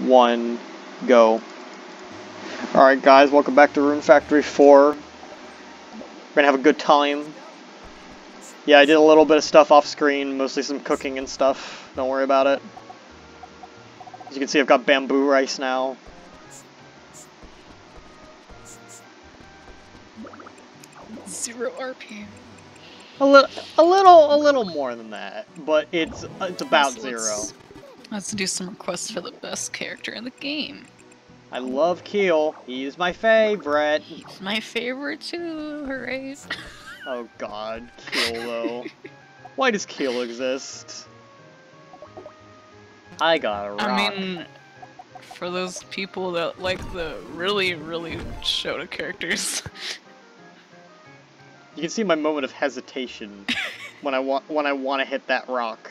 1, go. Alright guys, welcome back to Rune Factory 4. We're gonna have a good time. Yeah, I did a little bit of stuff off screen, mostly some cooking and stuff. Don't worry about it. As you can see, I've got bamboo rice now. Zero RP. A little more than that, but it's about zero. Let's do some requests for the best character in the game. I love Keel. He's my favorite. He's my favorite too, right? Oh god, Keel though. Why does Keel exist? I got a rock. I mean, for those people that like the really Shota characters. You can see my moment of hesitation when I want to hit that rock.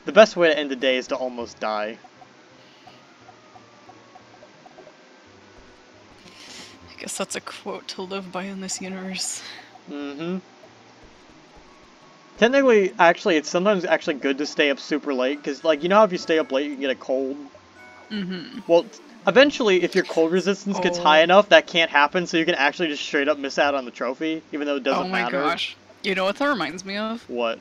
The best way to end the day is to almost die. I guess that's a quote to live by in this universe. Mm-hmm. Technically, actually, it's sometimes actually good to stay up super late, because, like, you know how if you stay up late, you can get a cold? Mm-hmm. Well, eventually, if your cold resistance gets high enough, that can't happen, so you can actually just straight up miss out on the trophy, even though it doesn't matter. Oh my gosh. You know what that reminds me of? What?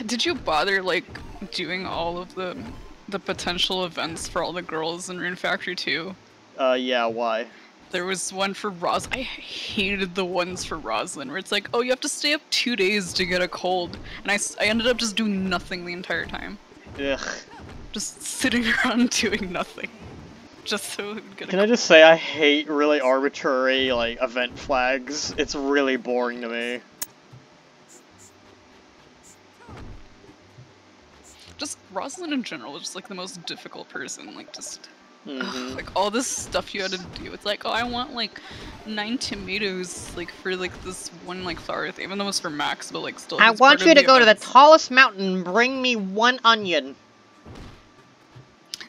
Did you bother, like, doing all of the potential events for all the girls in Rune Factory 2? Yeah, why? There was one for Ros. I hated the ones for Roslyn, where it's like, oh, you have to stay up 2 days to get a cold. And I ended up just doing nothing the entire time. Ugh. Just sitting around doing nothing. Just so we could get a Can I just say I hate really arbitrary, like, event flags? It's really boring to me. Just Roslyn in general was just like the most difficult person, like just Mm-hmm. all this stuff you had to do. It's like, oh, I want like 9 tomatoes, like for like this one like flower thing, even though it was for Max, but like still. I want you to go to the tallest mountain and bring me 1 onion.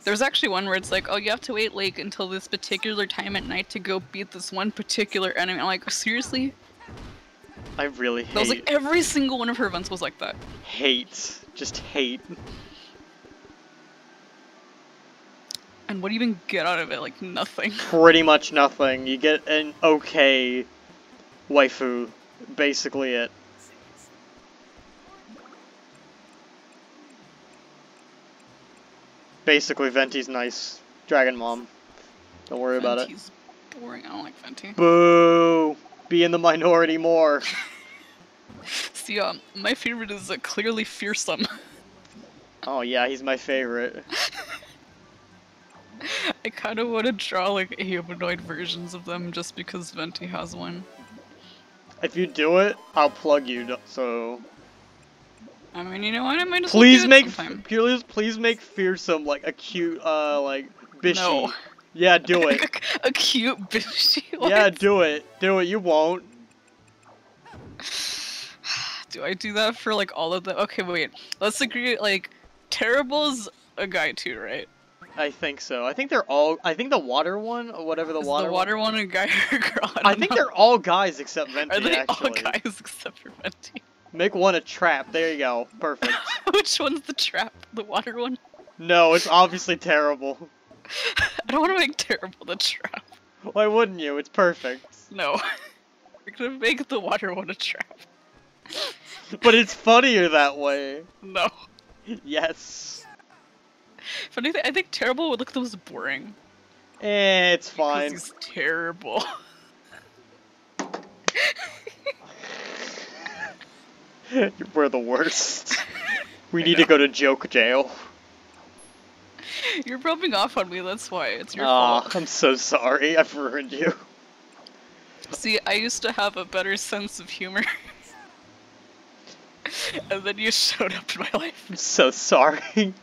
There's actually one where it's like, oh, you have to wait like until this particular time at night to go beat this one particular enemy. I'm like, seriously? I really hate. That was like every single one of her events was like that. Hate. Just hate. And what do you even get out of it? Like, nothing. Pretty much nothing. You get an okay waifu. Basically it. Basically, Venti's nice. Dragon Mom. Don't worry about it. Venti's boring. I don't like Venti. Boo! Be in the minority more. See, my favorite is clearly Fearsome. Oh yeah, he's my favorite. I kind of want to draw like humanoid versions of them just because Venti has one. If you do it, I'll plug you. So. I mean, you know what? I might as Please well do make it sometime. please make Fearsome like a cute like bishy. No. Yeah, do it. A cute bishy. Yeah, do it. Do it. You won't. Do I do that for like all of them? Okay, wait. Let's agree. Like, Terrible's a guy too, right? I think so. I think they're all. I think the water one, or whatever the water. The water one a guy or a girl? I think they're all guys except Venti. Are they actually. all guys except for Venti? Make one a trap. There you go. Perfect. Which one's the trap? The water one? No, it's obviously terrible. I don't want to make Terrible the trap. Why wouldn't you? It's perfect. No. We're gonna make the water one a trap. But it's funnier that way. No. Yes. Funny thing, I think Terrible would look the most boring. It's fine. Because he's terrible. We're the worst. We need to go to joke jail. You're rubbing off on me, that's why. It's your Aw, fault. I'm so sorry. I've ruined you. See, I used to have a better sense of humor. And then you showed up in my life. I'm so sorry.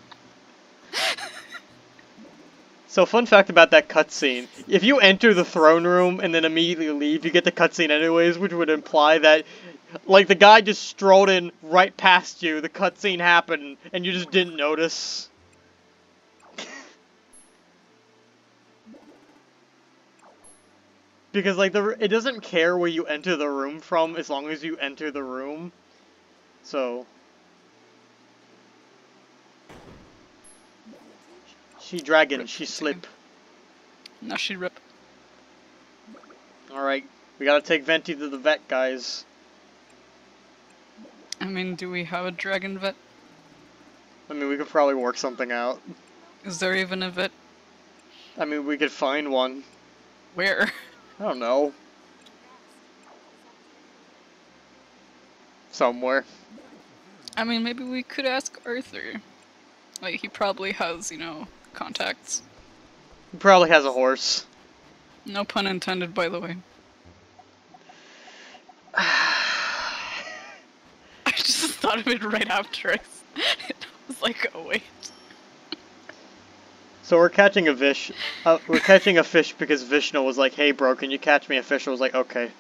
So, fun fact about that cutscene. If you enter the throne room and then immediately leave, you get the cutscene anyways, which would imply that, like, the guy just strolled in right past you, the cutscene happened, and you just didn't notice. Because, like, it doesn't care where you enter the room from as long as you enter the room. So... She dragon, Rip. she slip. Now she rip. Alright, we gotta take Venti to the vet, guys. I mean, do we have a dragon vet? I mean, we could probably work something out. Is there even a vet? I mean, we could find one. Where? I don't know. Somewhere. I mean, maybe we could ask Arthur. Like, he probably has, you know, contacts. He probably has a horse. No pun intended, by the way. I just thought of it right after I was like, oh wait. So we're catching a fish. We're catching a fish because Vishnu was like, "Hey, bro, can you catch me a fish?" I was like, "Okay."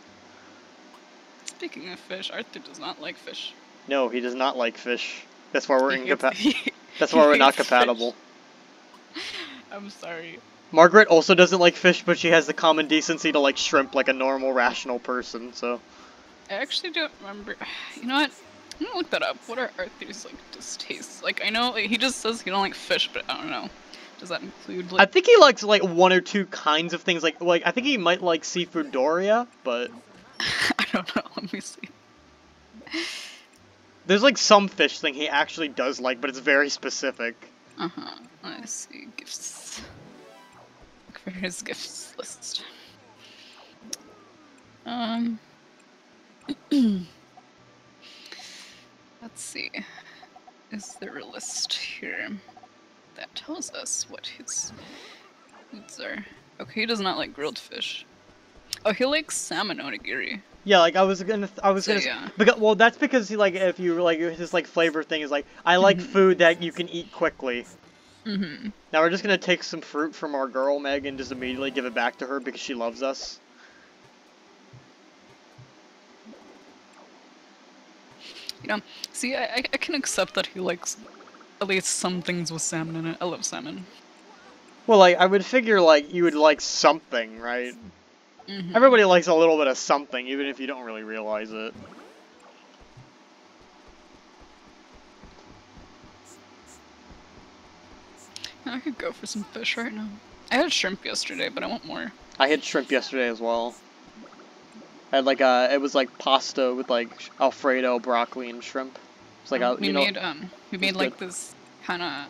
Speaking of fish, Arthur does not like fish. No, he does not like fish. That's why we're He hates- incompatible. That's why we're not hates compatible. fish. I'm sorry. Margaret also doesn't like fish, but she has the common decency to like shrimp like a normal, rational person. So. I actually don't remember. You know what? I'm gonna look that up. What are Arthur's like distastes? Like, I know like, he just says he don't like fish, but I don't know. Does that include like? I think he likes like one or two kinds of things. Like I think he might like seafood Doria, but I don't know. Let me see. there's like some fish thing he actually does like, but it's very specific. Let's see gifts. Look for his gifts list. Let's see. Is there a list here that tells us what his foods are? Okay, he does not like grilled fish. Oh, he likes salmon onigiri. Yeah, like I was gonna, yeah. because well, that's because he like if you like his like flavor thing is like I like food that you can eat quickly. Mm-hmm. Now we're just gonna take some fruit from our girl Meg and just immediately give it back to her because she loves us. You know, see, I can accept that he likes at least some things with salmon in it. I love salmon. Well, like I would figure like you would like something, right? Mm-hmm. Everybody likes a little bit of something, even if you don't really realize it. I could go for some fish right now. I had shrimp yesterday, but I want more. I had shrimp yesterday as well. I had like it was like pasta with like Alfredo, broccoli, and shrimp. It's like we made like good. this kind of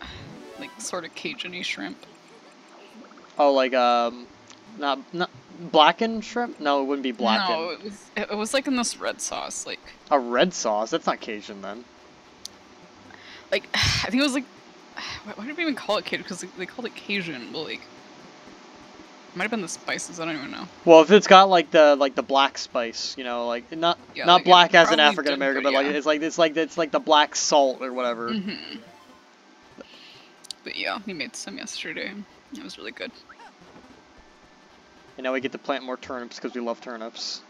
like sort of Cajun-y shrimp. Oh, like not blackened shrimp? No, it wouldn't be blackened. No, it was like in this red sauce, like A red sauce? That's not Cajun then. like I think it was like why did we even call it Cajun? Because they called it Cajun, but like it might have been the spices. I don't even know. Well, if it's got like the black spice, you know, like not like, black as an probably African American, did, but yeah. like it's like the black salt or whatever. Mm-hmm. But yeah, he made some yesterday. It was really good. And now we get to plant more turnips because we love turnips.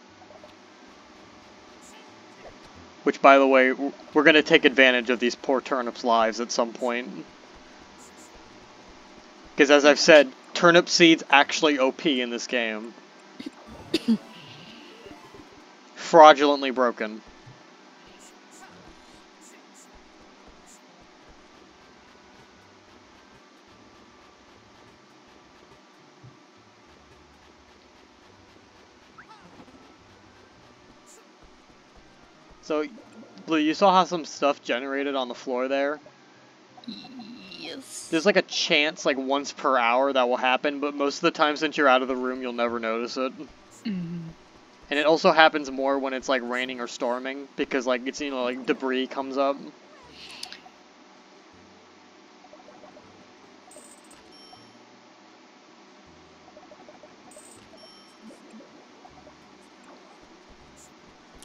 Which, by the way, we're going to take advantage of these poor turnips' lives at some point. Because as I've said, turnip seeds actually OP in this game. Fraudulently broken. So, Blue, you saw how some stuff generated on the floor there? Yes. There's like a chance, like once per hour, that will happen, but most of the time since you're out of the room, you'll never notice it. Mm-hmm. And it also happens more when it's like raining or storming, because like it's, you know, like debris comes up.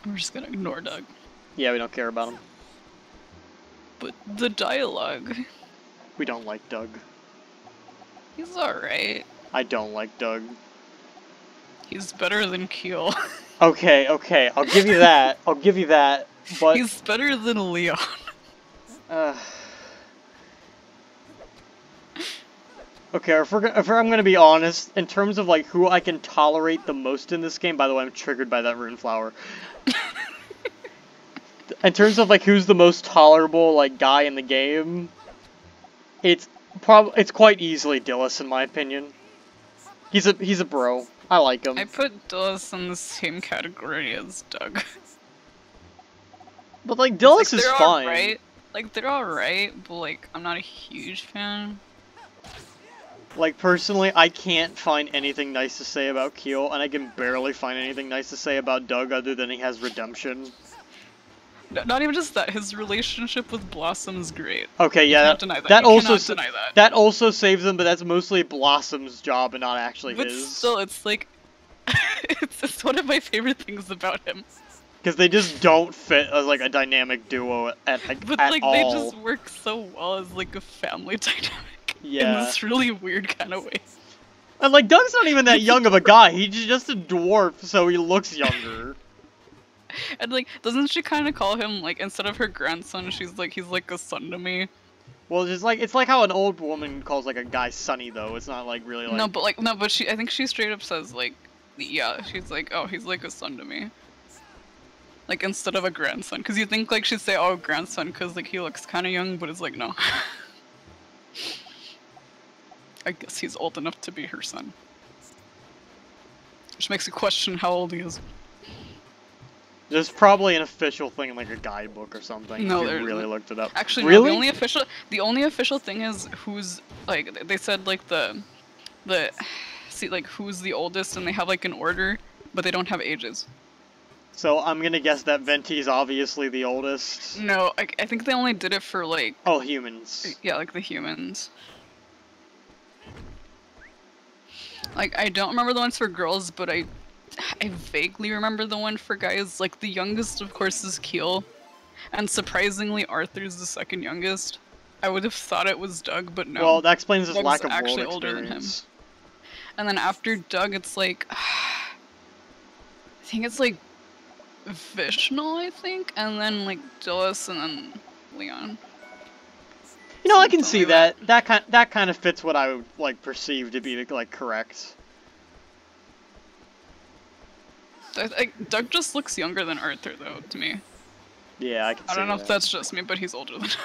We're just gonna ignore Doug. Yeah, we don't care about him. But the dialogue. We don't like Doug. He's alright. I don't like Doug. He's better than Keel. Okay, okay, I'll give you that. I'll give you that, but... He's better than Leon. Okay, if I'm gonna be honest, in terms of like who I can tolerate the most in this game, by the way, I'm triggered by that rune flower. In terms of like who's the most tolerable like guy in the game, it's quite easily Dillis in my opinion. He's a bro. I like him. I put Dillis in the same category as Doug. But like Dillis like, is fine. Alright. Like they're alright, but like I'm not a huge fan. Like personally, I can't find anything nice to say about Keel, and I can barely find anything nice to say about Doug other than he has redemption. Not even just that, his relationship with Blossom is great. Okay, yeah, you can't deny that. That you also deny that. That also saves him, but that's mostly Blossom's job and not actually but his. But still, it's like it's one of my favorite things about him. Because they just don't fit as like a dynamic duo at all. They just work so well as like a family dynamic. Yeah. In this really weird kind of way. And like Doug's not even that young of a guy. He's just a dwarf, so he looks younger. And like, doesn't she kind of call him like instead of her grandson, he's like a son to me. Well, it's like how an old woman calls like a guy sonny though. It's not like really like no, but I think she straight up says like, yeah, she's like, oh, he's like a son to me. Like instead of a grandson, because you think like she'd say, oh, grandson, because like he looks kind of young, but it's like no. I guess he's old enough to be her son. Which makes you question how old he is. There's probably an official thing in like a guidebook or something. No, if you really looked it up. Actually, really? No, the only official thing is who's like they said like the see like who's the oldest, and they have like an order, but they don't have ages. So I'm gonna guess that Venti's obviously the oldest. No, I think they only did it for like humans. Yeah, like the humans. Like, I don't remember the ones for girls, but I vaguely remember the one for guys. Like, the youngest, of course, is Keel. And surprisingly, Arthur's the second youngest. I would have thought it was Doug, but no. Well, that explains his Doug's lack of actually world older than him. experience. And then after Doug, it's like... I think it's like... Vishnu, I think? And then, like, Dillis, and then Leon. You know, I can see that. That kind of fits what I would like perceive to be like correct. Doug just looks younger than Arthur, though, to me. Yeah, I can see that. I don't know if that's just me, but he's older than him.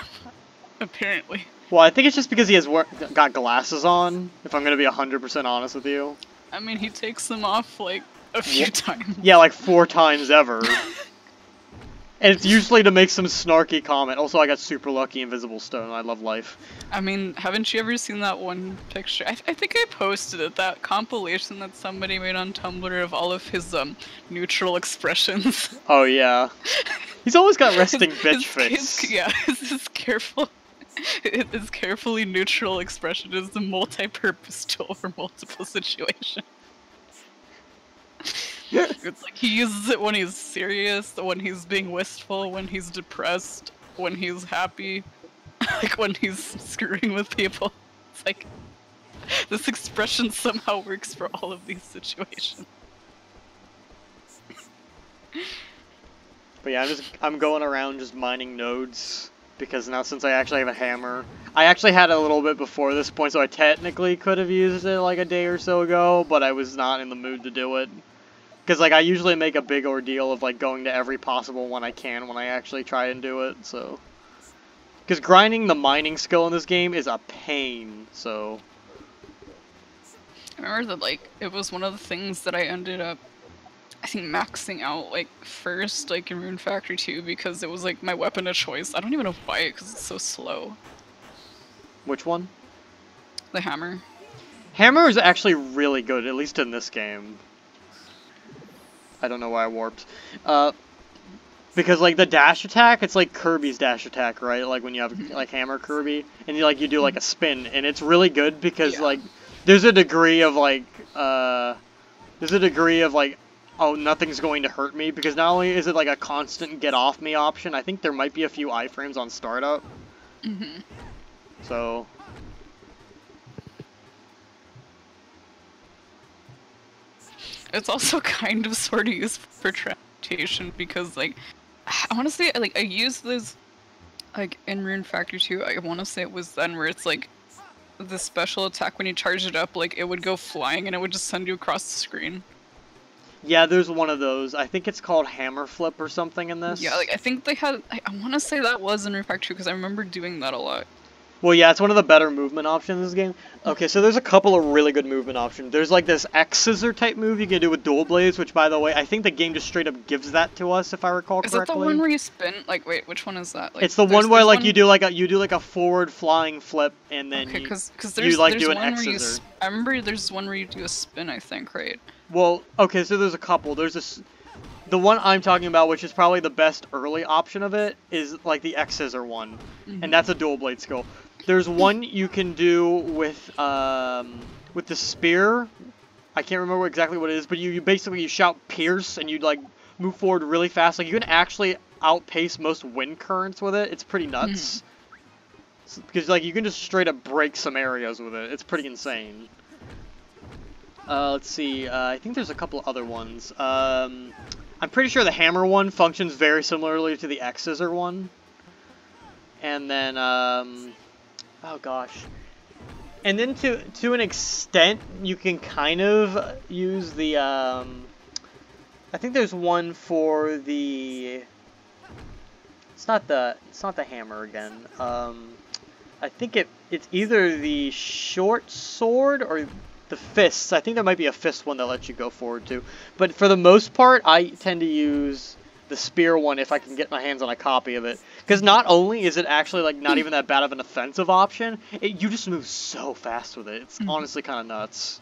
Apparently. Well, I think it's just because he has got glasses on, if I'm gonna be 100% honest with you. I mean, he takes them off, like, a few times. Yeah, like 4 times ever. And it's usually to make some snarky comment. Also, I got super lucky invisible stone. I love life. I mean, haven't you ever seen that one picture? I think I posted it, that compilation that somebody made on Tumblr of all of his, neutral expressions. Oh, yeah. He's always got resting bitch face. His carefully neutral expression is the multi-purpose tool for multiple situations. It's like he uses it when he's serious, when he's being wistful, when he's depressed, when he's happy, like when he's screwing with people. It's like this expression somehow works for all of these situations. But yeah, I'm going around just mining nodes because now since I actually have a hammer, I actually had it a little bit before this point, so I technically could have used it like a day or so ago, but I was not in the mood to do it. Because, like, I usually make a big ordeal of, like, going to every possible one I can when I actually try and do it, so... Because grinding the mining skill in this game is a pain, so... I remember that, like, it was one of the things that I ended up, I think, maxing out, like, first, like, in Rune Factory 2, because it was, like, my weapon of choice. I don't even know why, because it's so slow. Which one? The hammer. Hammer is actually really good, at least in this game. I don't know why I warped. Because, like, the dash attack, it's like Kirby's dash attack, right? Like, when you have, like, Hammer Kirby, and you do, like, a spin, and it's really good because, like, there's a degree of, like, oh, nothing's going to hurt me, because not only is it, like, a constant get-off-me option, I think there might be a few iframes on startup. Mm-hmm. So... It's also kind of sort of used for transportation because, like, I want to say, like, I used this, like, in Rune Factory 2, I want to say it was then where it's, like, the special attack when you charge it up, like it would go flying and it would just send you across the screen. Yeah, there's one of those. I think it's called Hammer Flip or something in this. Yeah, like I think they had. I want to say that was in Refactory because I remember doing that a lot. Well, yeah, it's one of the better movement options in this game. Okay, so there's a couple of really good movement options. There's like this X-Scissor type move you can do with dual blades, which, by the way, I think the game just straight up gives that to us, if I recall correctly. Is that the one where you spin? Like, wait, which one is that? Like, it's the one where like you do like a forward flying flip and then okay, you like do an X-Scissor. I remember there's one where you do a spin, I think, right? Well, okay, so there's a couple. There's this. The one I'm talking about, which is probably the best early option of it, is like the X-Scissor one, and that's a dual blade skill. There's one you can do with the spear. I can't remember exactly what it is, but you basically shout Pierce and you like move forward really fast. Like you can actually outpace most wind currents with it. It's pretty nuts. Because like you can just straight up break some areas with it. It's pretty insane. Let's see. I think there's a couple other ones. I'm pretty sure the hammer one functions very similarly to the X-Scissor one. And then, oh gosh. And then to an extent, you can kind of use the, I think there's one for the, it's not the hammer again. I think it's either the short sword or the fists. I think there might be a fist one that lets you go forward too. But for the most part, I tend to use the spear one if I can get my hands on a copy of it. Because not only is it actually like not even that bad of an offensive option, you just move so fast with it. It's honestly kind of nuts.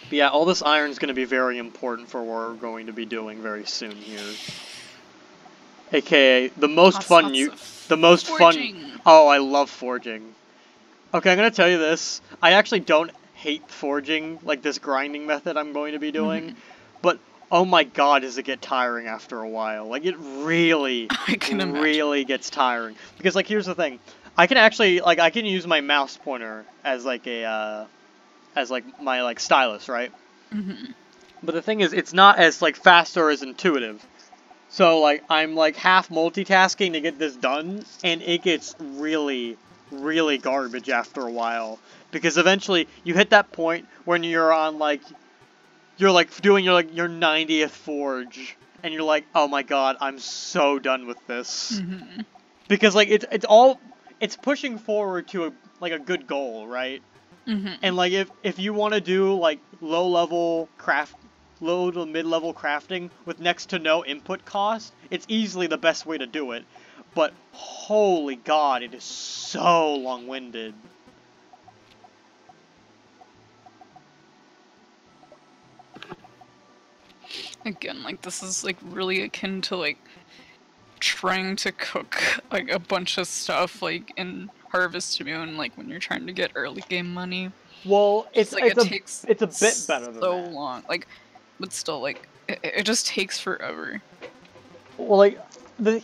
But yeah, all this iron is going to be very important for what we're going to be doing very soon here. AKA the most fun fun. Oh, I love forging. Okay, I'm going to tell you this. I actually don't hate forging, like this grinding method I'm going to be doing. But oh my god, does it get tiring after a while. Like it really really gets tiring. Because like here's the thing. I can actually I can use my mouse pointer as like a as like my like stylus, right? But the thing is, it's not as like fast or as intuitive. So like I'm like half multitasking to get this done, and it gets really, really garbage after a while. Because eventually you hit that point when you're on like doing your 90th forge, and you're like, oh my god, I'm so done with this. Because like it's pushing forward to a good goal, right? And like if you want to do like low to mid-level crafting with next to no input cost, it's easily the best way to do it. But holy god, it is so long-winded. Again, like this is like really akin to like trying to cook like a bunch of stuff like in Harvest Moon, like when you're trying to get early game money. Well, it's like, it's a bit better than so that. long, like, but still, like it just takes forever. Well, like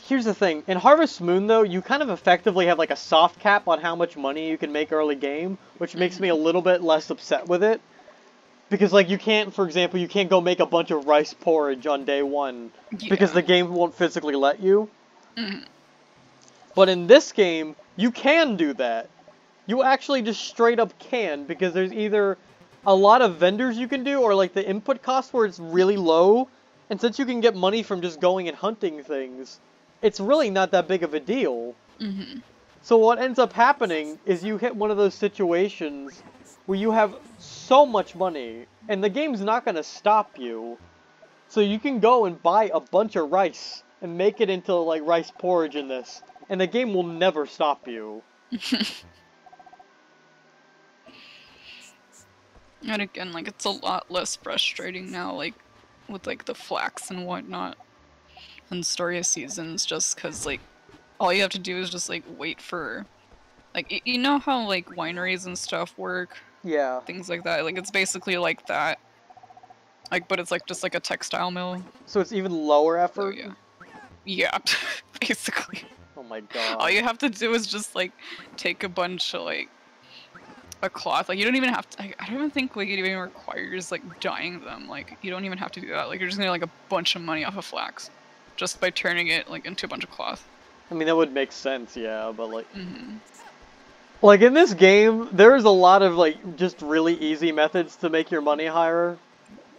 here's the thing. In Harvest Moon, though, you kind of effectively have like a soft cap on how much money you can make early game, which makes me a little bit less upset with it. Because like you can't, for example, you can't go make a bunch of rice porridge on day one because the game won't physically let you. But in this game, you can do that. You actually just straight up can, because there's either a lot of vendors you can do, or like the input cost where it's really low, and since you can get money from just going and hunting things, it's really not that big of a deal. So what ends up happening is you hit one of those situations where you have so much money, and the game's not going to stop you. So you can go and buy a bunch of rice and make it into like rice porridge in this, and the game will never stop you. And again, like, it's a lot less frustrating now, like, with, like, the flax and whatnot, and Story of Seasons, just because, like, all you have to do is just, like, wait for, like, you know how, like, wineries and stuff work? Yeah. Things like that. Like, it's basically like that. Like, but it's, like, just, like, a textile mill. So it's even lower effort? So, yeah. Yeah, basically. Oh my god. All you have to do is just like take a bunch of like a cloth. Like you don't even have to. I don't even think like it even requires like dyeing them. Like you don't even have to do that. Like you're just gonna get, like a bunch of money off of flax, just by turning it like into a bunch of cloth. I mean, that would make sense, yeah, but like... Mm-hmm. Like, in this game, there's a lot of, like, just really easy methods to make your money higher.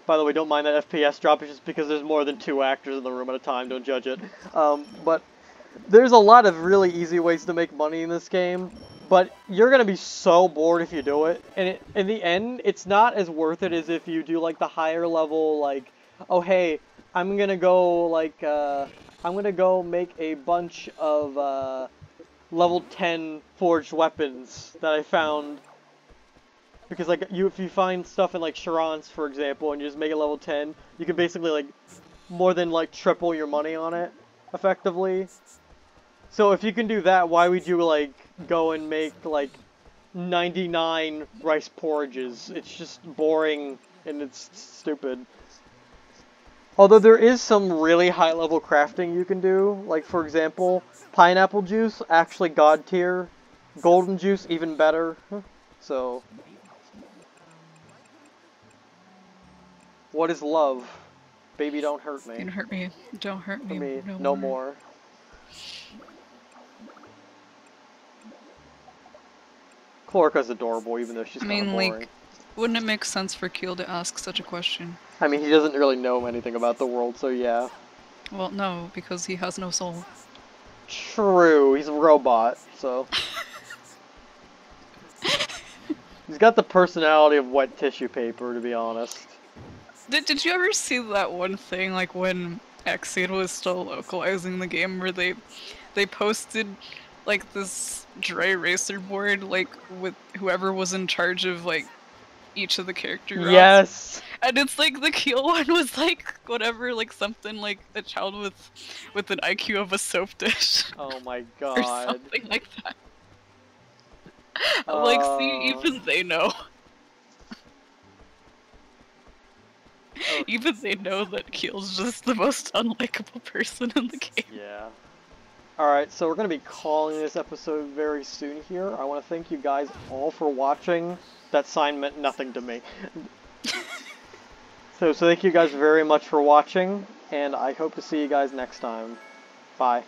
By the way, don't mind that FPS drop, it's just because there's more than 2 actors in the room at a time, don't judge it. But there's a lot of really easy ways to make money in this game, but you're gonna be so bored if you do it. And in the end, it's not as worth it as if you do, like, the higher level, like, oh, hey, I'm gonna go, like, I'm gonna go make a bunch of, level 10 forged weapons that I found. Because, like, if you find stuff in, like, Charance, for example, and you just make it level 10, you can basically, like, more than, like, triple your money on it, effectively. So if you can do that, why would you, like, go and make, like, 99 rice porridges? It's just boring, and it's stupid. Although there is some really high-level crafting you can do. Like, for example, pineapple juice, actually god tier. Golden juice, even better. So... What is love? Baby, don't hurt me. Don't hurt me. Don't hurt For me. me, No no more. more. Chlorica's adorable, even though she's kind of boring. Like, wouldn't it make sense for Keel to ask such a question? I mean, he doesn't really know anything about the world, so yeah. Well, no, because he has no soul. True, he's a robot, so... He's got the personality of wet tissue paper, to be honest. Did you ever see that one thing, like when Exceed was still localizing the game, where they posted like this dry eraser board, like with whoever was in charge of like each of the character groups? Yes! And it's like the Keel one was like whatever, like something like a child with an IQ of a soap dish. Oh my Or god. something like that. I'm like, see, even they know. Even they know that Keel's just the most unlikable person in the game. Yeah. Alright, so we're going to be calling this episode very soon here. I want to thank you guys all for watching. That sign meant nothing to me. So thank you guys very much for watching, and I hope to see you guys next time. Bye.